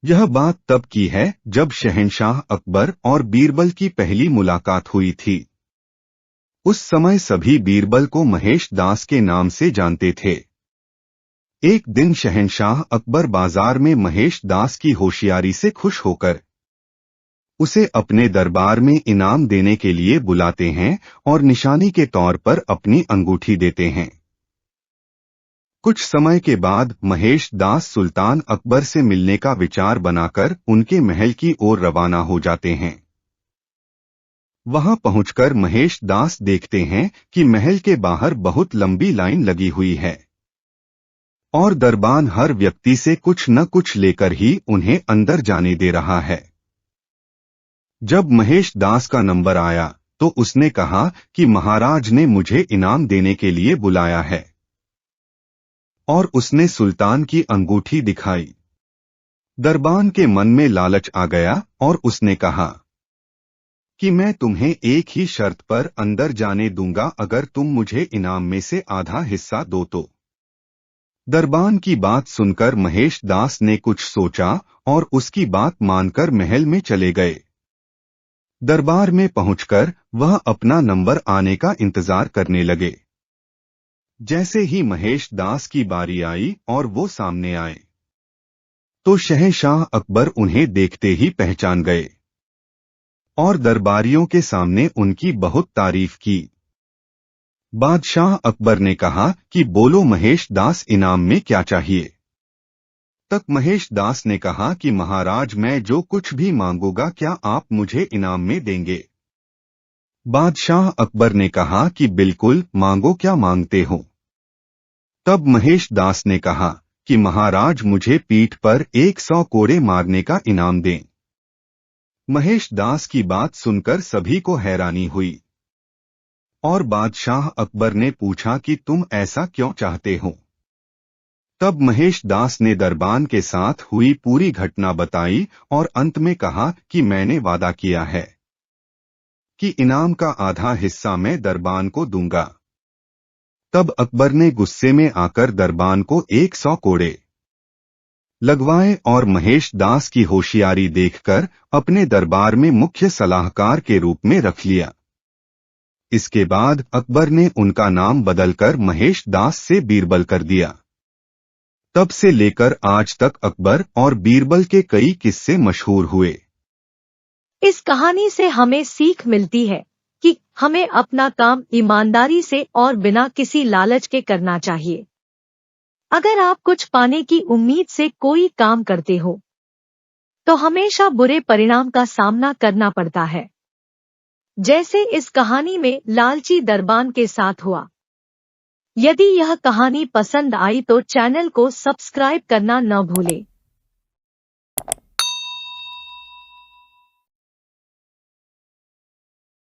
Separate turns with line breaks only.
यह बात तब की है जब शहंशाह अकबर और बीरबल की पहली मुलाकात हुई थी। उस समय सभी बीरबल को महेश दास के नाम से जानते थे। एक दिन शहंशाह अकबर बाजार में महेश दास की होशियारी से खुश होकर उसे अपने दरबार में इनाम देने के लिए बुलाते हैं और निशानी के तौर पर अपनी अंगूठी देते हैं। कुछ समय के बाद महेश दास सुल्तान अकबर से मिलने का विचार बनाकर उनके महल की ओर रवाना हो जाते हैं। वहां पहुंचकर महेश दास देखते हैं कि महल के बाहर बहुत लंबी लाइन लगी हुई है और दरबान हर व्यक्ति से कुछ न कुछ लेकर ही उन्हें अंदर जाने दे रहा है। जब महेश दास का नंबर आया तो उसने कहा कि महाराज ने मुझे इनाम देने के लिए बुलाया है और उसने सुल्तान की अंगूठी दिखाई। दरबान के मन में लालच आ गया और उसने कहा कि मैं तुम्हें एक ही शर्त पर अंदर जाने दूंगा, अगर तुम मुझे इनाम में से आधा हिस्सा दो तो। दरबान की बात सुनकर महेश दास ने कुछ सोचा और उसकी बात मानकर महल में चले गए। दरबार में पहुंचकर वह अपना नंबर आने का इंतजार करने लगे। जैसे ही महेश दास की बारी आई और वो सामने आए तो शहंशाह अकबर उन्हें देखते ही पहचान गए और दरबारियों के सामने उनकी बहुत तारीफ की। बादशाह अकबर ने कहा कि बोलो महेश दास, इनाम में क्या चाहिए। तक महेश दास ने कहा कि महाराज, मैं जो कुछ भी मांगूंगा क्या आप मुझे इनाम में देंगे। बादशाह अकबर ने कहा कि बिल्कुल, मांगो, क्या मांगते हो। तब महेश दास ने कहा कि महाराज, मुझे पीठ पर 100 कोड़े मारने का इनाम दें। महेश दास की बात सुनकर सभी को हैरानी हुई और बादशाह अकबर ने पूछा कि तुम ऐसा क्यों चाहते हो। तब महेश दास ने दरबान के साथ हुई पूरी घटना बताई और अंत में कहा कि मैंने वादा किया है कि इनाम का आधा हिस्सा मैं दरबान को दूंगा। तब अकबर ने गुस्से में आकर दरबान को 100 कोड़े लगवाए और महेश दास की होशियारी देखकर अपने दरबार में मुख्य सलाहकार के रूप में रख लिया। इसके बाद अकबर ने उनका नाम बदलकर महेश दास से बीरबल कर दिया। तब से लेकर आज तक अकबर और बीरबल के कई किस्से मशहूर हुए।
इस कहानी से हमें सीख मिलती है कि हमें अपना काम ईमानदारी से और बिना किसी लालच के करना चाहिए। अगर आप कुछ पाने की उम्मीद से कोई काम करते हो तो हमेशा बुरे परिणाम का सामना करना पड़ता है, जैसे इस कहानी में लालची दरबान के साथ हुआ। यदि यह कहानी पसंद आई तो चैनल को सब्सक्राइब करना न भूलें।